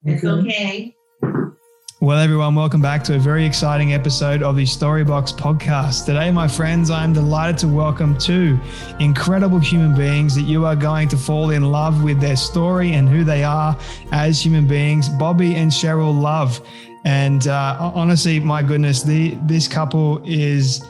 It's okay. Well, everyone, welcome back to a very exciting episode of the Storybox podcast. Today, my friends, I'm delighted to welcome two incredible human beings that you are going to fall in love with their story and who they are as human beings, Bobby and Cheryl Love. And honestly, my goodness, this couple is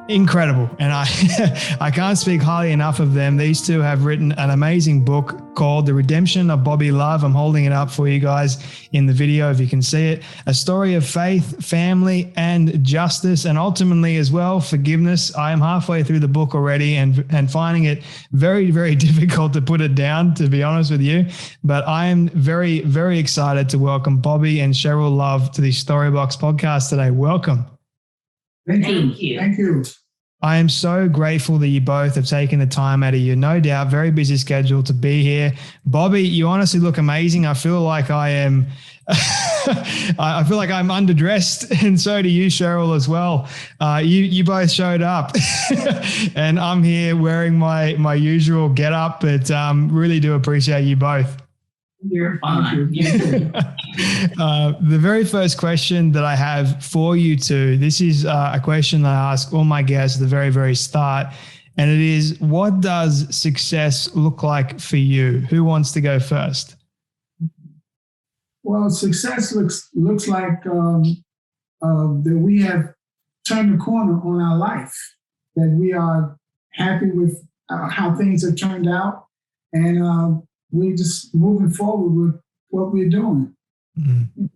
incredible. And I can't speak highly enough of them. These two have written an amazing book called The Redemption of Bobby Love. I'm holding it up for you guys in the video if you can see it. A story of faith, family, and justice, and ultimately as well, forgiveness. I am halfway through the book already and finding it very, very difficult to put it down, to be honest with you. But I am very, very excited to welcome Bobby and Cheryl Love to the Storybox podcast today. Welcome. Thank you. I am so grateful that you both have taken the time out of your, no doubt, very busy schedule to be here. Bobby, you honestly look amazing. I feel like I am, I feel like I'm underdressed, and so do you, Cheryl, as well. You both showed up and I'm here wearing my usual get up, but really do appreciate you both. You're fine. The very first question that I have for you two, this is a question that I ask all my guests at the very, very start. And it is, what does success look like for you? Who wants to go first? Well, success looks like that we have turned the corner on our life, that we are happy with how things have turned out, and we're just moving forward with what we're doing. Mm-hmm.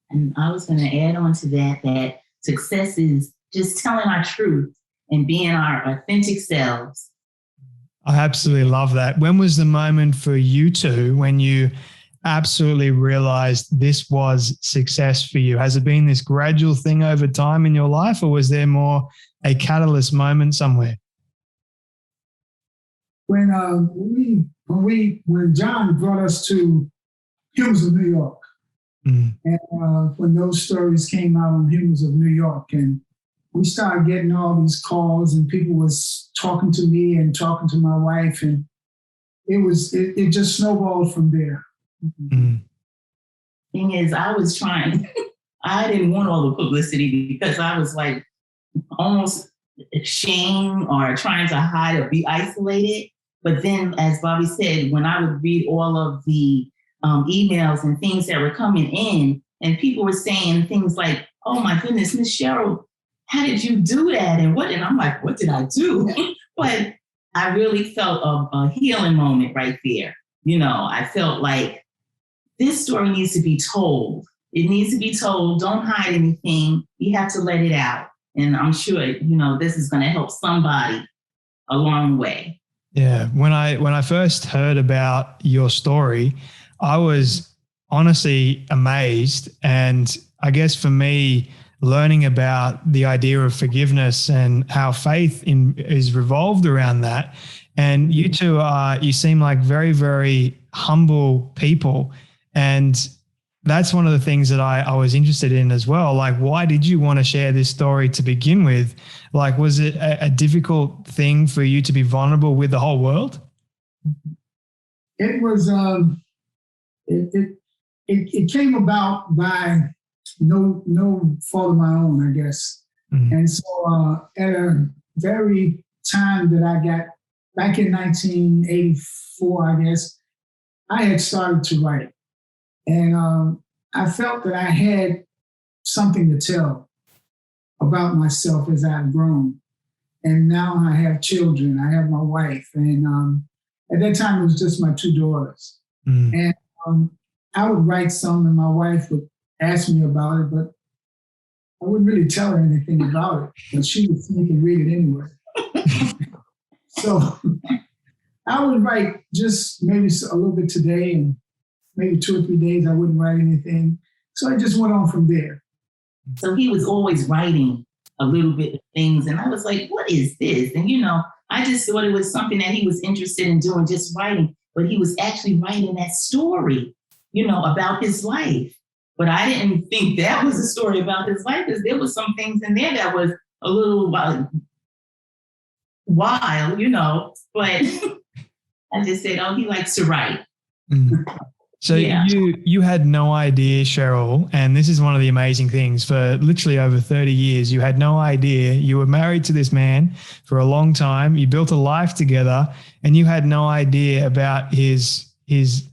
And I was going to add on to that success is just telling our truth and being our authentic selves. I absolutely love that. When was the moment for you two when you absolutely realized this was success for you? Has it been this gradual thing over time in your life, or was there more a catalyst moment somewhere? When John brought us to Humans of New York, and when those stories came out on Humans of New York, and we started getting all these calls, and people was talking to me and talking to my wife, and it just snowballed from there. Mm-hmm. Thing is, I didn't want all the publicity because I was like almost ashamed or trying to hide or be isolated. But then, as Bobby said, when I would read all of the emails and things that were coming in, and people were saying things like, "Oh my goodness, Miss Cheryl, how did you do that?" And I'm like, what did I do? But I really felt a healing moment right there. I felt like this story needs to be told. It needs to be told. Don't hide anything. You have to let it out. And I'm sure, this is going to help somebody along the way. Yeah. When I first heard about your story, I was honestly amazed. And I guess for me, learning about the idea of forgiveness and how faith is revolved around that. And you two you seem like very, very humble people. And that's one of the things that I was interested in as well. Like, why did you want to share this story to begin with? Like, was it a difficult thing for you to be vulnerable with the whole world? It was, it came about by no fault of my own, I guess. Mm-hmm. And so at a very time that I got, back in 1984, I guess, I had started to write. And I felt that I had something to tell about myself as I've grown. And now I have children. I have my wife. And at that time, it was just my two daughters. Mm. And I would write some, and my wife would ask me about it, but I wouldn't really tell her anything about it. But she would sneak and read it anyway. So I would write just maybe a little bit today, and maybe 2 or 3 days I wouldn't write anything. So I just went on from there. So he was always writing a little bit of things. And I was like, what is this? And, I just thought it was something that he was interested in doing, just writing. But he was actually writing that story, about his life. But I didn't think that was a story about his life, because there was some things in there that was a little wild, but I just said, oh, he likes to write. Mm-hmm. So Yeah. you had no idea, Cheryl, and this is one of the amazing things. For literally over 30 years, you had no idea. You were married to this man for a long time. You built a life together, and you had no idea about his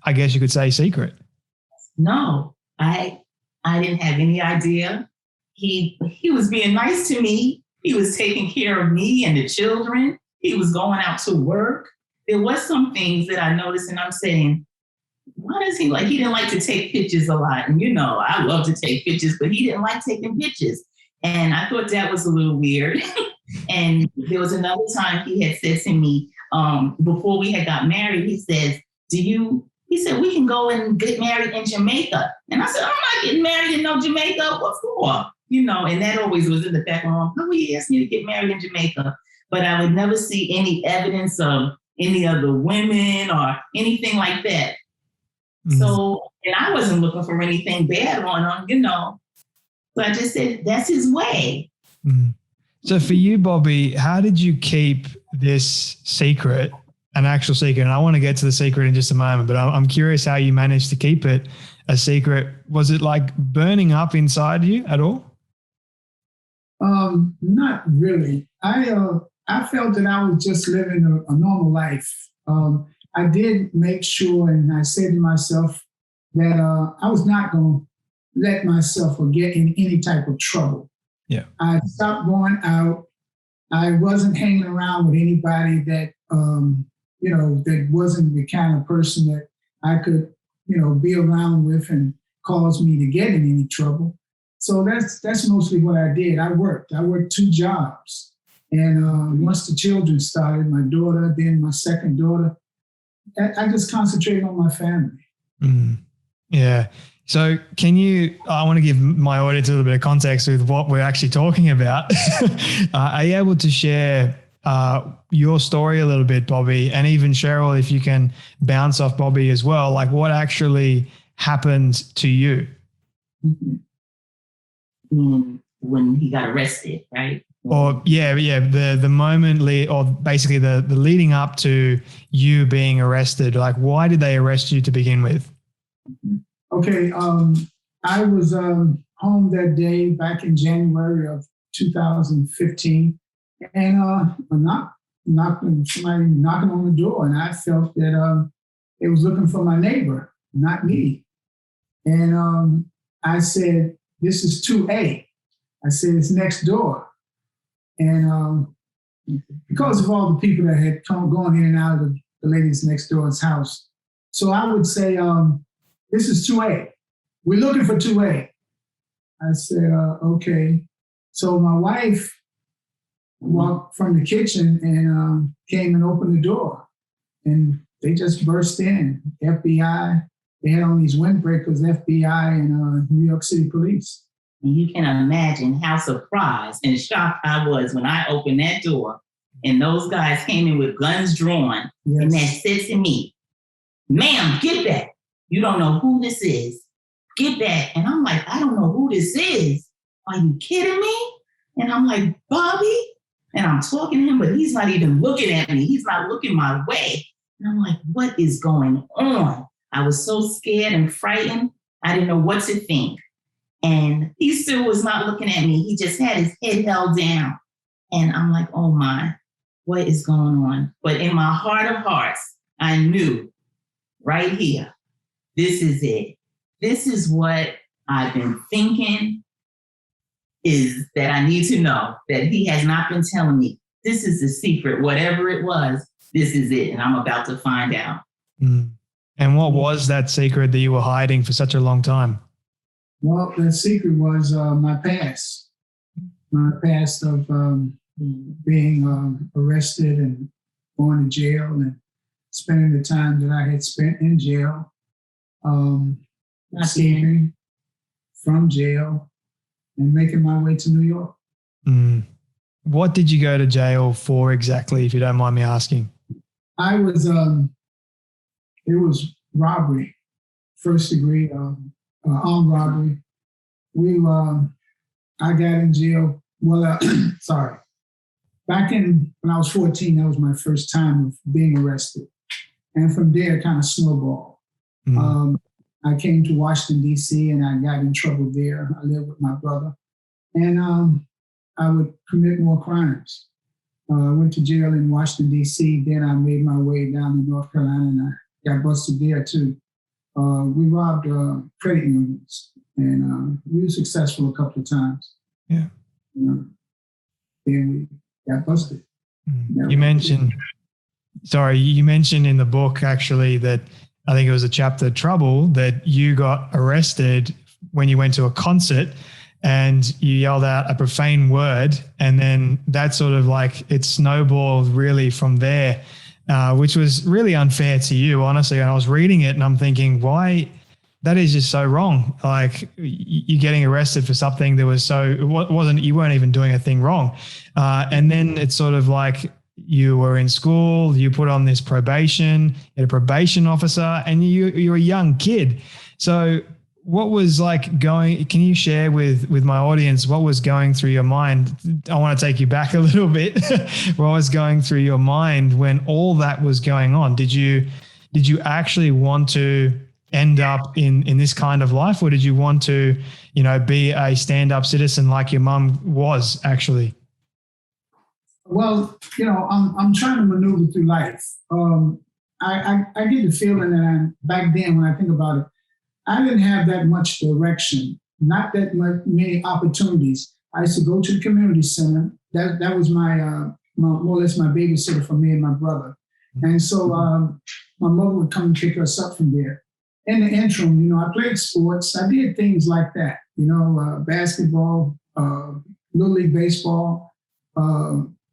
I guess you could say, secret. No, I didn't have any idea. He was being nice to me. He was taking care of me and the children. He was going out to work. There was some things that I noticed, and I'm saying, why does he didn't like to take pictures a lot. And I love to take pictures, but he didn't like taking pictures. And I thought that was a little weird. And there was another time he had said to me, before we had got married, he said, we can go and get married in Jamaica. And I said, I'm not getting married in no Jamaica. What for? And that always was in the back of my mind. Oh, he asked me to get married in Jamaica. But I would never see any evidence of any other women or anything like that. Mm-hmm. So, and I wasn't looking for anything bad on him, So I just said, that's his way. Mm-hmm. So for you, Bobby, how did you keep this secret, an actual secret? And I want to get to the secret in just a moment, but I'm curious how you managed to keep it a secret. Was it like burning up inside you at all? Not really. I felt that I was just living a normal life. I did make sure, and I said to myself that I was not going to let myself get in any type of trouble. Yeah. I stopped going out. I wasn't hanging around with anybody that, that wasn't the kind of person that I could, be around with and cause me to get in any trouble. So that's mostly what I did. I worked 2 jobs. And once the children started, my daughter, then my second daughter, I just concentrated on my family. Mm. Yeah. So I want to give my audience a little bit of context with what we're actually talking about. Are you able to share your story a little bit, Bobby, and even Cheryl, if you can bounce off Bobby as well, like what actually happened to you? Mm-hmm. When he got arrested, right? Or the moment or basically the leading up to you being arrested, like why did they arrest you to begin with? Okay, I was home that day back in January of 2015, and somebody knocking on the door, and I felt that it was looking for my neighbor, not me. And I said, "This is 2A." I said, "It's next door." And because of all the people that had gone in and out of the ladies next door's house, so I would say, "This is 2A. We're looking for 2A." I said, "Okay." So my wife walked from the kitchen and came and opened the door, and they just burst in. FBI. They had on these windbreakers. FBI and New York City Police. And you can imagine how surprised and shocked I was when I opened that door and those guys came in with guns drawn. Yes. And they said to me, "Ma'am, get back. You don't know who this is. Get back." And I'm like, "I don't know who this is. Are you kidding me?" And I'm like, "Bobby?" And I'm talking to him, but he's not even looking at me. He's not looking my way. And I'm like, what is going on? I was so scared and frightened. I didn't know what to think. And he still was not looking at me. He just had his head held down. And I'm like, oh my, what is going on? But in my heart of hearts, I knew right here, this is it. This is what I've been thinking is that I need to know, that he has not been telling me. This is the secret. Whatever it was, this is it. And I'm about to find out. Mm. And what was that secret that you were hiding for such a long time? Well, the secret was my past of being arrested and going to jail and spending the time that I had spent in jail, escaping from jail and making my way to New York. Mm. What did you go to jail for exactly, if you don't mind me asking? I was, it was robbery, first degree, armed robbery. I got in jail. Well, back when I was 14, that was my first time of being arrested. And from there, it kind of snowballed. Mm. I came to Washington, D.C., and I got in trouble there. I lived with my brother. And I would commit more crimes. I went to jail in Washington, D.C. Then I made my way down to North Carolina, and I got busted there, too. We robbed credit unions, and we were successful a couple of times. Yeah. Then we got busted. You mentioned in the book, actually, that I think it was a chapter, Trouble, that you got arrested when you went to a concert and you yelled out a profane word, and then that sort of like it snowballed really from there, which was really unfair to you, honestly. And I was reading it and I'm thinking, why? That is just so wrong. Like you getting arrested for something that was you weren't even doing a thing wrong. And then it's sort of like you were in school, you put on this probation, you had a probation officer, and you're a young kid. So what was like can you share with my audience what was going through your mind? I want to take you back a little bit. What was going through your mind when all that was going on? Did you actually want to end up in this kind of life, or did you want to, be a stand-up citizen like your mum was actually? Well, I'm trying to maneuver through life. I get the feeling that back then, when I think about it, I didn't have that much direction, not that many opportunities. I used to go to the community center. That was my more or less my babysitter for me and my brother. And so my mother would come and pick us up from there. In the interim, I played sports. I did things like that, basketball, Little League baseball,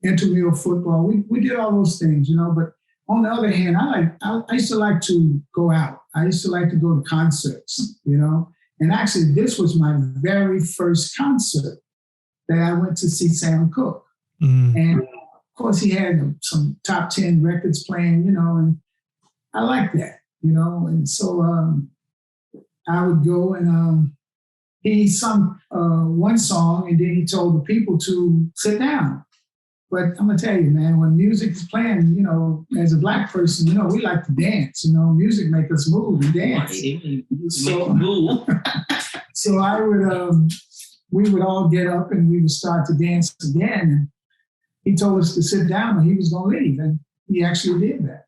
intramural football. We did all those things, but on the other hand, I used to like to go out. I used to like to go to concerts, and actually this was my very first concert that I went to see Sam Cooke. And of course he had some top 10 records playing, and I liked that, and so I would go and he sung one song and then he told the people to sit down. But I'm going to tell you, man, when music is playing, as a Black person, we like to dance. Music makes us move and dance. So I would, we would all get up and we would start to dance again. And he told us to sit down and he was going to leave. And he actually did that.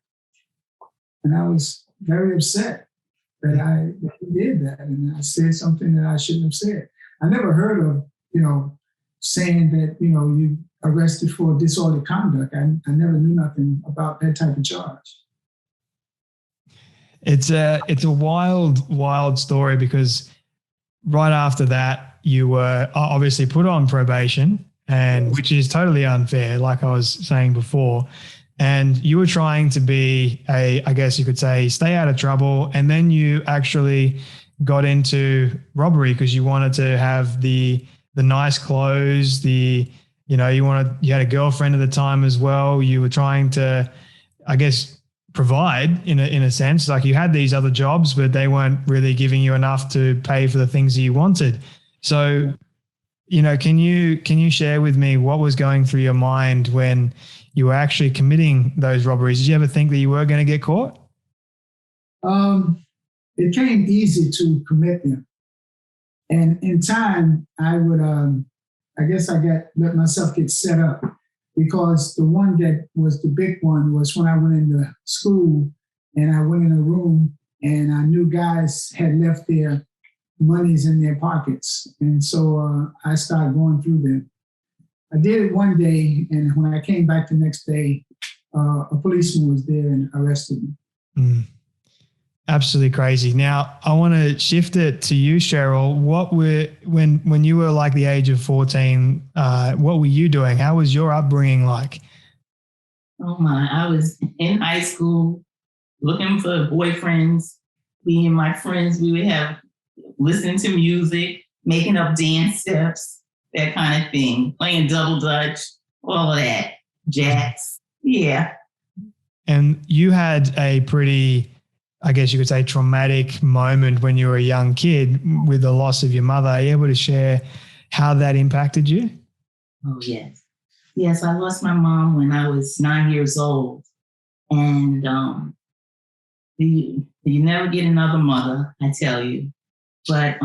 And I was very upset that he did that. And I said something that I shouldn't have said. I never heard of, saying that, you arrested for disorderly conduct. I never knew nothing about that type of charge. It's a wild story, because right after that you were obviously put on probation, and which is totally unfair, like I was saying before. And you were trying to be I guess you could say, stay out of trouble. And then you actually got into robbery because you wanted to have the nice clothes, you had a girlfriend at the time as well. You were trying to, I guess, provide in a sense. Like you had these other jobs, but they weren't really giving you enough to pay for the things that you wanted. So, can you share with me what was going through your mind when you were actually committing those robberies? Did you ever think that you were going to get caught? It came easy to commit them. And in time, I would, I guess let myself get set up, because the one that was the big one was when I went into school and I went in a room and I knew guys had left their monies in their pockets. And so I started going through them. I did it one day, and when I came back the next day, a policeman was there and arrested me. Absolutely crazy. Now, I want to shift it to you, Cheryl. When you were like the age of 14, what were you doing? How was your upbringing like? Oh my, I was in high school looking for boyfriends. Me and my friends, we would listen to music, making up dance steps, that kind of thing, playing double dutch, all of that, jacks. Yeah. And you had a pretty, I guess you could say, traumatic moment when you were a young kid with the loss of your mother. Are you able to share how that impacted you? Oh, yes. Yes, I lost my mom when I was 9 years old. And you never get another mother, I tell you. But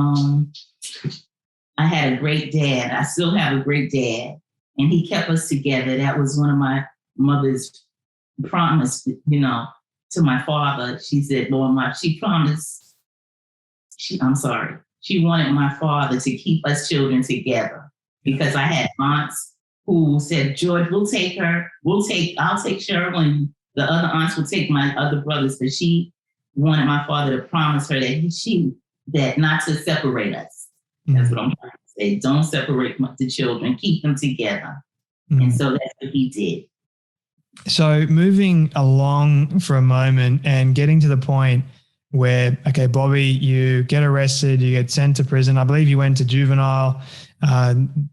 I had a great dad. I still have a great dad, and he kept us together. That was one of my mother's promise, to my father. She said, Lord, she promised, she wanted my father to keep us children together, because I had aunts who said, George, I'll take Cheryl, and the other aunts will take my other brothers. But she wanted my father to promise her that not to separate us. Mm-hmm. That's what I'm trying to say. Don't separate the children, keep them together. Mm-hmm. And so that's what he did. So moving along for a moment and getting to the point where, okay, Bobby, you get arrested, you get sent to prison. I believe you went to juvenile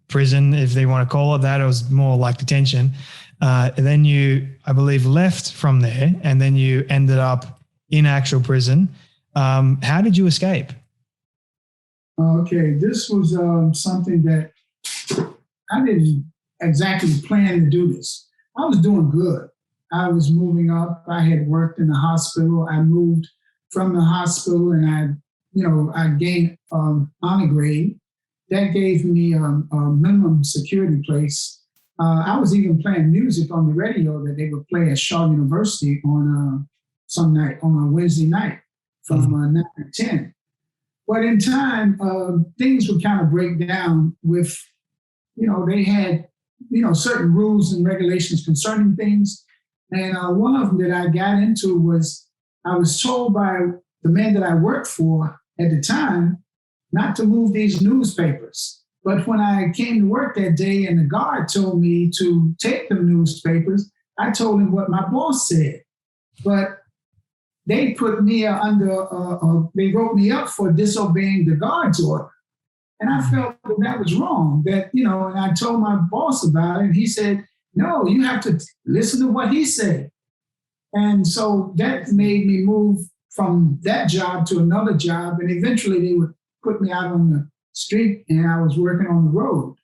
prison, if they want to call it that. It was more like detention. And then you, I believe, left from there, and then you ended up in actual prison. How did you escape? Okay, this was something that I didn't exactly plan to do this. I was doing good. I was moving up. I had worked in the hospital. I moved from the hospital, and I gained honor grade. That gave me a minimum security place. I was even playing music on the radio that they would play at Shaw University on a Wednesday night from 9 to 10. But in time, things would kind of break down with, they had, certain rules and regulations concerning things. And one of them that I got into was, I was told by the man that I worked for at the time not to move these newspapers. But when I came to work that day and the guard told me to take the newspapers, I told him what my boss said. But they put me they wrote me up for disobeying the guard's order. And I felt that was wrong, and I told my boss about it, and he said, no, you have to listen to what he said. And so that made me move from that job to another job, and eventually they would put me out on the street, and I was working on the road.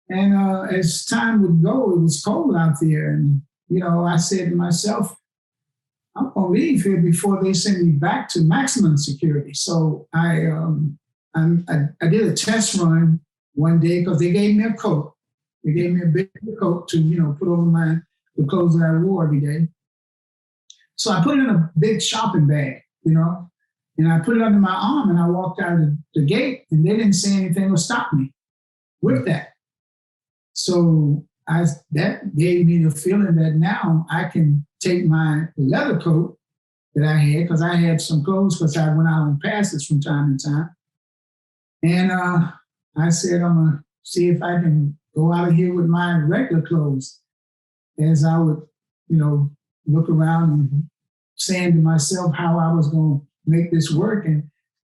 And as time would go, it was cold out there, and, I said to myself, I'm going to leave here before they send me back to maximum security. So I did a test run one day, because they gave me a coat. They gave me a big coat to, put over the clothes that I wore every day. So I put it in a big shopping bag, and I put it under my arm, and I walked out of the gate, and they didn't say anything or stop me with that. So that gave me the feeling that now I can take my leather coat that I had, because I had some clothes, because I went out on passes from time to time. And I said, I'm going to see if I can go out of here with my regular clothes, as I would, look around and saying to myself how I was going to make this work and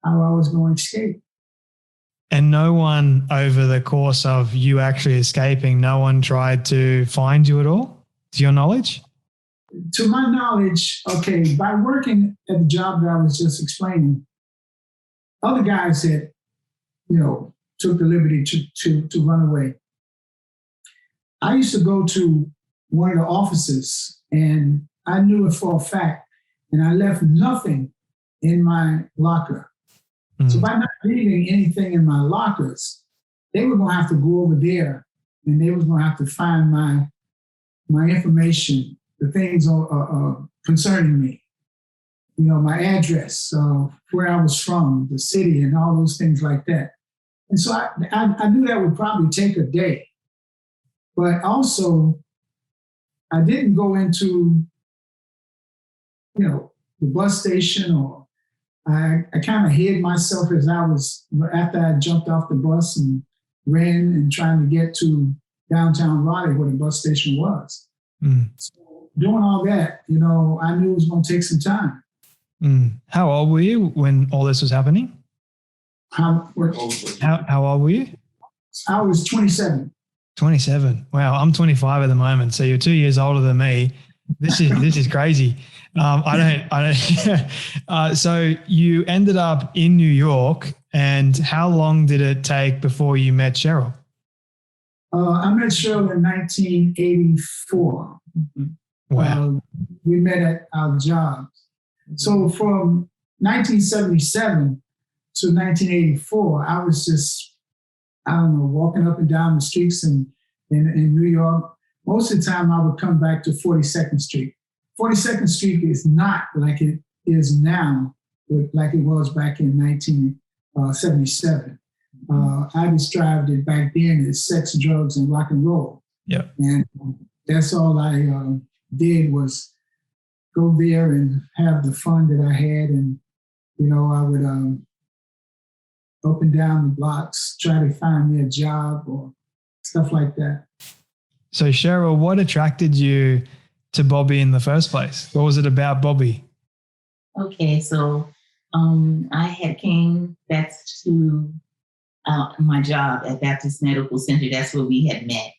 how I was going to escape. And no one, over the course of you actually escaping, no one tried to find you at all, to your knowledge? To my knowledge, okay, by working at the job that I was just explaining, other guys had, took the liberty to run away. I used to go to one of the offices, and I knew it for a fact, and I left nothing in my locker. Mm-hmm. So by not leaving anything in my lockers, they were going to have to go over there, and they were going to have to find my information, the things concerning me, my address, where I was from, the city, and all those things like that. And so I knew that would probably take a day. But also, I didn't go into, the bus station, or I kind of hid myself after I jumped off the bus and ran and trying to get to downtown Raleigh, where the bus station was. Mm. So doing all that, I knew it was going to take some time. Mm. How old were you when all this was happening? How old were you? I was 27. 27. Wow, I'm 25 at the moment, so you're 2 years older than me. This is crazy. I don't. So you ended up in New York, and how long did it take before you met Cheryl? I met Cheryl in 1984. Wow. We met at our jobs. So from 1977 to 1984, I was just, I don't know, walking up and down the streets in New York. Most of the time I would come back to 42nd Street. 42nd Street is not like it is now, like it was back in 1977. I described it back then as sex, drugs, and rock and roll. Yeah. And that's all I did was go there and have the fun that I had. And, you know, I would up and down the blocks, try to find me a job or stuff like that. So Cheryl, what attracted you to Bobby in the first place? What was it about Bobby? Okay, so I had came back to my job at Baptist Medical Center. That's where we had met.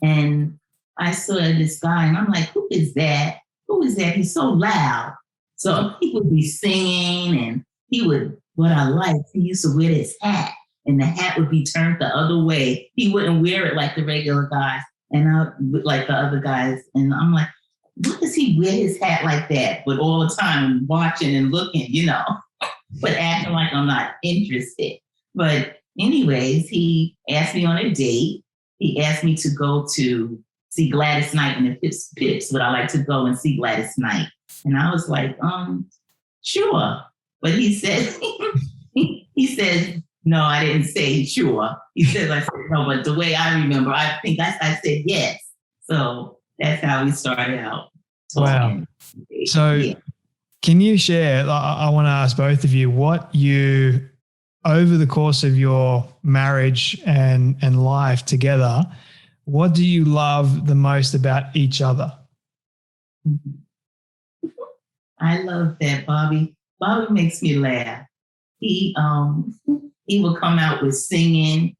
And I saw this guy and I'm like, who is that? Who is that? He's so loud. So he would be singing and what I liked, he used to wear his hat and the hat would be turned the other way. He wouldn't wear it like the regular guys and like the other guys. And I'm like, what does he wear his hat like that? But all the time watching and looking, you know, but acting like I'm not interested. But anyways, he asked me on a date. He asked me to go to see Gladys Knight in the Pips. Would I like to go and see Gladys Knight? And I was like, sure. But he said, he said, no, I didn't say sure. He said, I said, no, but the way I remember, I think I said yes. So that's how we started out talking. Wow. So can you share, I want to ask both of you, what you, over the course of your marriage and life together, what do you love the most about each other? I love that Bobby makes me laugh. He will come out with singing,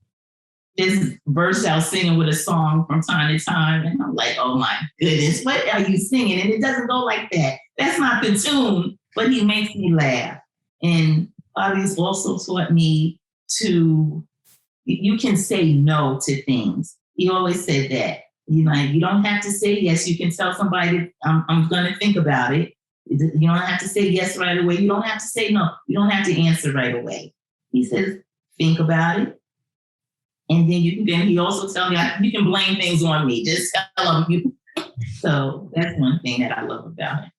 just burst out singing with a song from time to time. And I'm like, oh my goodness, what are you singing? And it doesn't go like that. That's not the tune, but he makes me laugh. And Bobby's also taught me you can say no to things. He always said that. You don't have to say yes. You can tell somebody, I'm going to think about it. You don't have to say yes right away. You don't have to say no. You don't have to answer right away. He says, think about it. And then he also tells me, you can blame things on me. Just tell him. So that's one thing that I love about him.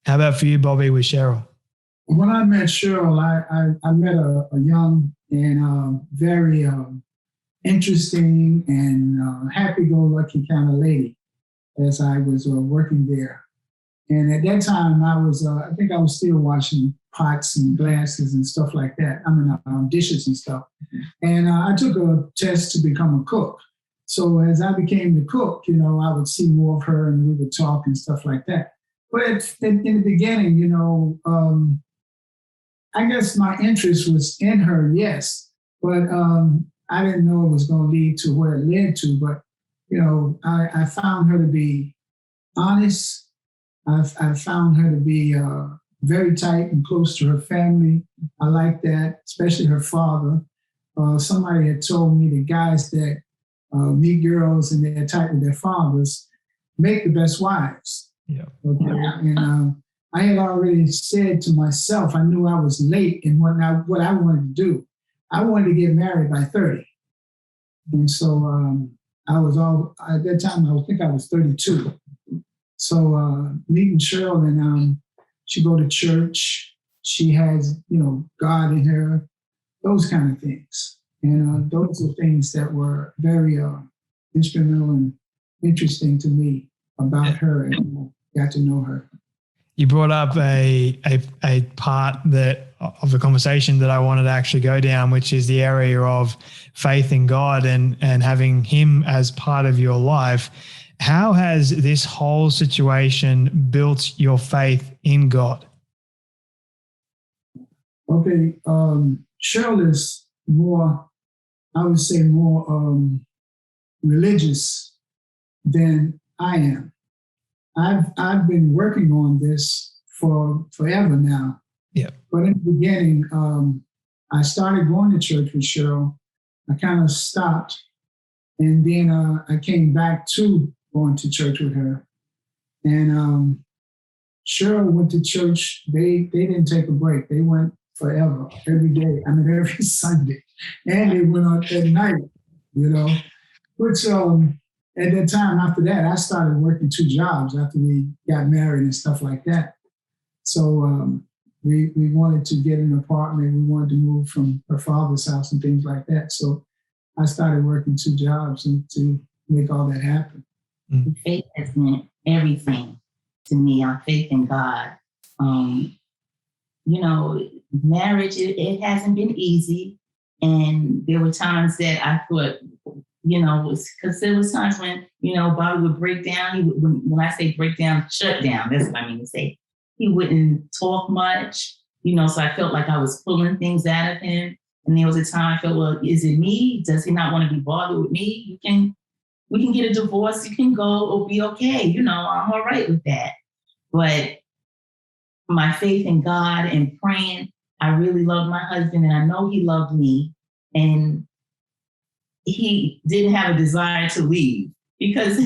How about for you, Bobby, with Cheryl? When I met Cheryl, I met a young and very interesting and happy-go-lucky kind of lady as I was working there. And at that time, I think I was still washing pots and glasses and stuff like that. Dishes and stuff. And I took a test to become a cook. So as I became the cook, you know, I would see more of her and we would talk and stuff like that. But in the beginning, you know, I guess my interest was in her, yes. But I didn't know it was going to lead to where it led to. But, you know, I found her to be honest. I found her to be very tight and close to her family. I like that, especially her father. Somebody had told me the guys that meet girls and they're tight with their fathers make the best wives. Yeah. Okay. And I had already said to myself, I knew I was late in what I wanted to do. I wanted to get married by 30. And so at that time, I think I was 32. So meeting Cheryl, and she go to church. She has, you know, God in her, those kind of things. And those are things that were very instrumental and interesting to me about her, and got to know her. You brought up a part of the conversation that I wanted to actually go down, which is the area of faith in God and having Him as part of your life. How has this whole situation built your faith in God? Okay, Cheryl is more, I would say, more religious than I am. I've been working on this for forever now. Yeah. But in the beginning, I started going to church with Cheryl. I kind of stopped, and then I came back to going to church with her. And Cheryl went to church. They didn't take a break. They went forever, every day. I mean, every Sunday. And they went on at night, you know. Which at that time, after that, I started working 2 jobs after we got married and stuff like that. So we wanted to get an apartment. We wanted to move from her father's house and things like that. So I started working 2 jobs and to make all that happen. Faith has meant everything to me. Our faith in God. You know, marriage, it hasn't been easy. And there were times that I thought, you know, because there was times when, you know, Bobby would break down. When I say break down, shut down, that's what I mean to say. He wouldn't talk much, you know, so I felt like I was pulling things out of him. And there was a time I felt, well, is it me? Does he not want to be bothered with me? We can get a divorce. You can go or be okay. You know, I'm all right with that. But my faith in God and praying, I really loved my husband and I know he loved me. And he didn't have a desire to leave because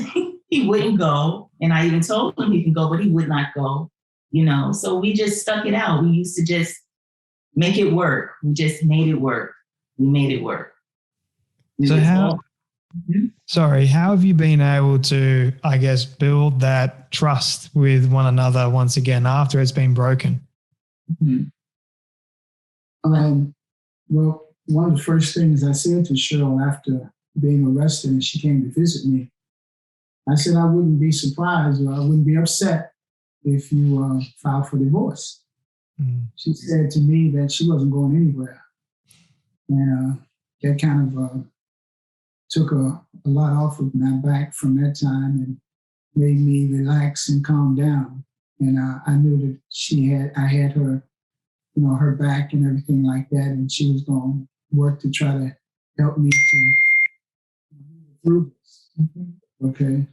he wouldn't go. And I even told him he can go, but he would not go, you know. So we just stuck it out. We used to just make it work. We just made it work. We made it work. So how have you been able to, I guess, build that trust with one another once again after it's been broken? Mm-hmm. Well, one of the first things I said to Cheryl after being arrested and she came to visit me, I said I wouldn't be surprised or I wouldn't be upset if you filed for divorce. She said to me that she wasn't going anywhere. And that kind of took a lot off of my back from that time and made me relax and calm down. And I knew that I had her, you know, her back and everything like that. And she was going to work to try to help me to through this. Mm-hmm. Okay.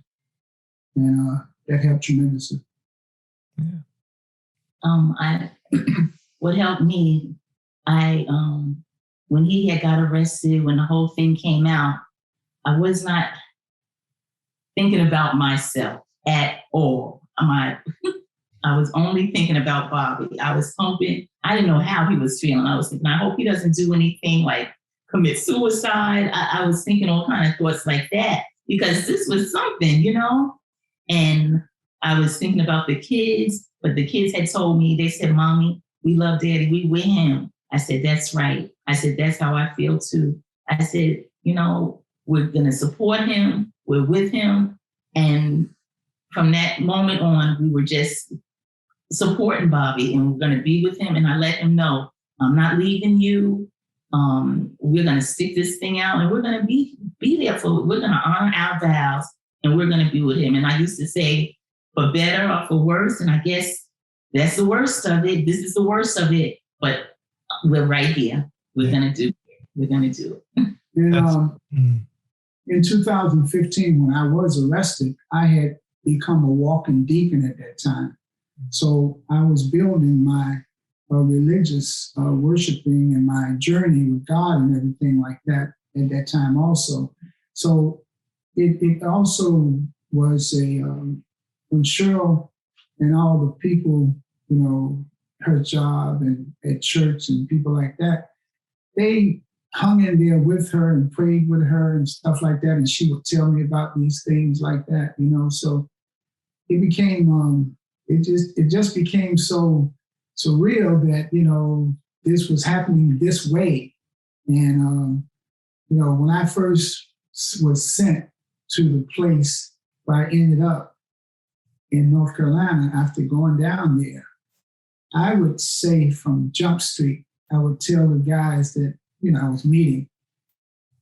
And that helped tremendously. Yeah. What helped me, when he had got arrested, when the whole thing came out, I was not thinking about myself at all. I was only thinking about Bobby. I was hoping, I didn't know how he was feeling. I was thinking, I hope he doesn't do anything like commit suicide. I was thinking all kind of thoughts like that because this was something, you know? And I was thinking about the kids, but the kids had told me, they said, Mommy, we love Daddy. We with him. I said, that's right. I said, that's how I feel too. I said, you know, we're going to support him. We're with him. And from that moment on, we were just supporting Bobby and we're going to be with him. And I let him know, I'm not leaving you. We're going to stick this thing out and we're going to be there we're going to honor our vows and we're going to be with him. And I used to say, for better or for worse. And I guess that's the worst of it. This is the worst of it, but we're right here. We're going to do it. We're going to do it. And, in 2015, when I was arrested, I had become a walking deacon at that time. So I was building my religious worshiping and my journey with God and everything like that at that time also. So it also was when Cheryl and all the people, you know, her job and at church and people like that, they hung in there with her and prayed with her and stuff like that. And she would tell me about these things like that, you know. So it became, it just became so real that, you know, this was happening this way. And, you know, when I first was sent to the place where I ended up in North Carolina after going down there, I would say from Jump Street, I would tell the guys that, you know, I was meeting,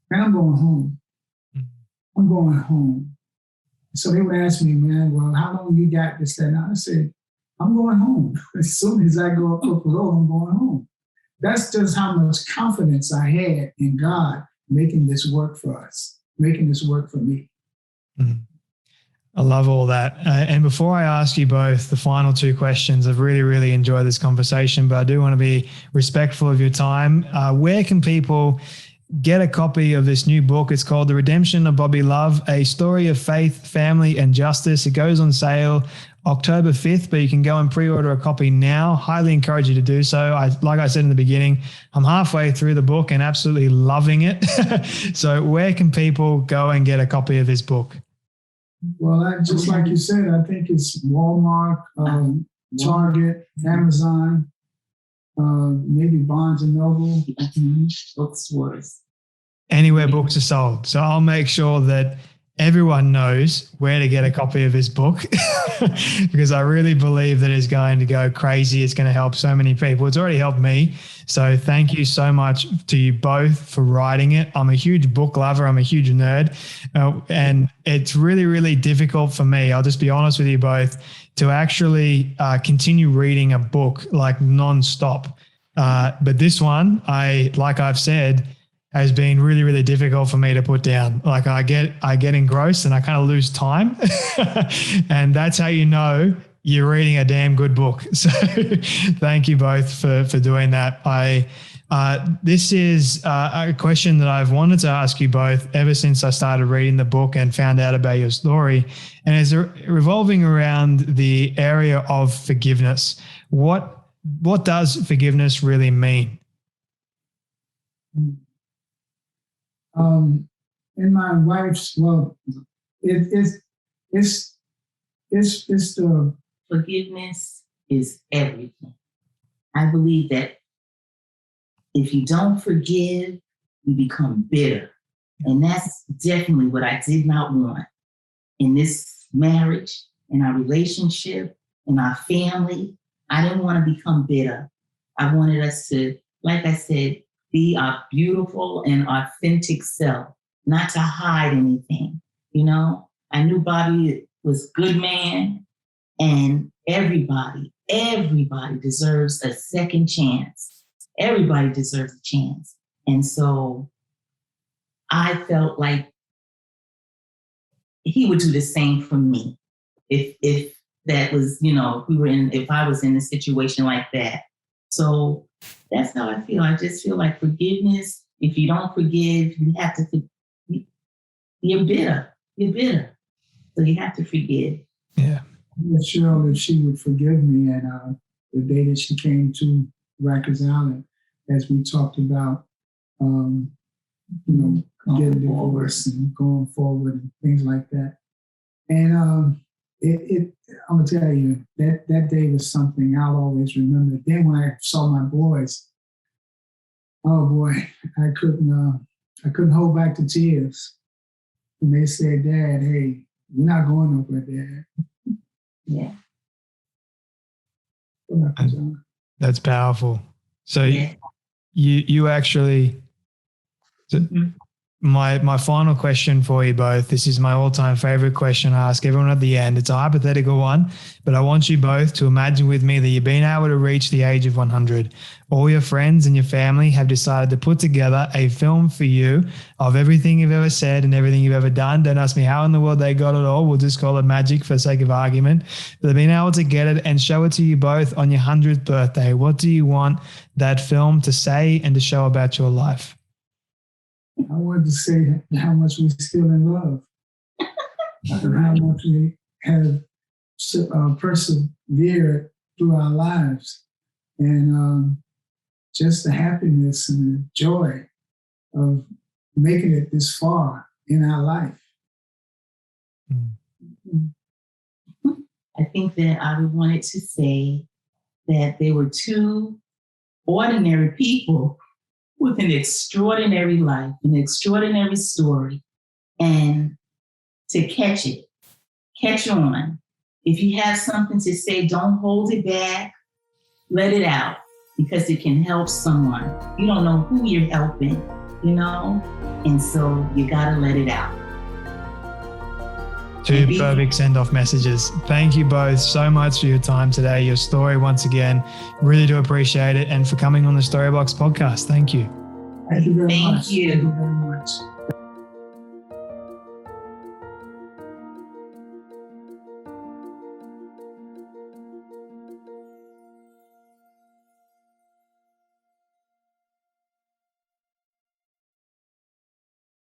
man, I'm going home. I'm going home. So they would ask me, man, well, how long you got this, that? And I said, I'm going home. As soon as I go up the road, I'm going home. That's just how much confidence I had in God making this work for us, making this work for me. Mm. I love all that. And before I ask you both the final 2 questions, I've really, really enjoyed this conversation, but I do want to be respectful of your time. Where can people get a copy of this new book. It's called The Redemption of Bobby Love, A Story of Faith, Family, and Justice. It goes on sale October 5th, but you can go and pre-order a copy now. Highly encourage you to do so. Like I said in the beginning, I'm halfway through the book and absolutely loving it. So where can people go and get a copy of this book? Well, just like you said, I think it's Walmart, Target, Amazon, maybe Barnes and Noble. Bookstores. Anywhere books are sold. So I'll make sure that everyone knows where to get a copy of this book because I really believe that it's going to go crazy. It's going to help so many people. It's already helped me. So thank you so much to you both for writing it. I'm a huge book lover. I'm a huge nerd. And it's really, really difficult for me. I'll just be honest with you both to actually continue reading a book like nonstop. But this one, like I've said, has been really, really difficult for me to put down. Like I get engrossed and I kind of lose time. And that's how you know you're reading a damn good book. So thank you both for doing that. This is a question that I've wanted to ask you both ever since I started reading the book and found out about your story. And it's revolving around the area of forgiveness. What does forgiveness really mean? In my wife's, it's the Forgiveness is everything. I believe that if you don't forgive, you become bitter. And that's definitely what I did not want in this marriage, in our relationship, in our family. I didn't want to become bitter. I wanted us to, like I said, be our beautiful and authentic self, not to hide anything. You know, I knew Bobby was a good man, and everybody deserves a second chance. Everybody deserves a chance. And so I felt like he would do the same for me. If that was, if I was in a situation like that. So that's how I feel. I just feel like forgiveness, if you don't forgive, you have to, you're bitter. You're bitter. So you have to forgive. Yeah. I'm sure that she would forgive me. And the day that she came to Rikers Island, as we talked about, getting divorced and going forward and things like that. And I'm gonna tell you that day was something I'll always remember. Then when I saw my boys, oh boy, I couldn't hold back the tears. And they said, "Dad, hey, we're not going nowhere, Dad." Yeah. That's powerful. So yeah. you actually. My final question for you both, this is my all-time favorite question I ask everyone at the end. It's a hypothetical one, but I want you both to imagine with me that you've been able to reach the age of 100. All your friends and your family have decided to put together a film for you of everything you've ever said and everything you've ever done. Don't ask me how in the world they got it all. We'll just call it magic for the sake of argument. But they've been able to get it and show it to you both on your 100th birthday. What do you want that film to say and to show about your life? I wanted to say how much we're still in love, and how much we have persevered through our lives, and just the happiness and the joy of making it this far in our life. I think that I would want it to say that they were two ordinary people with an extraordinary life, an extraordinary story, and to catch on. If you have something to say, don't hold it back, let it out, because it can help someone. You don't know who you're helping, and so you gotta let it out. Two perfect send-off messages. Thank you both so much for your time today, your story once again. Really do appreciate it, and for coming on the Storybox podcast. Thank you. Thank you very much. Thank you. Thank you very much.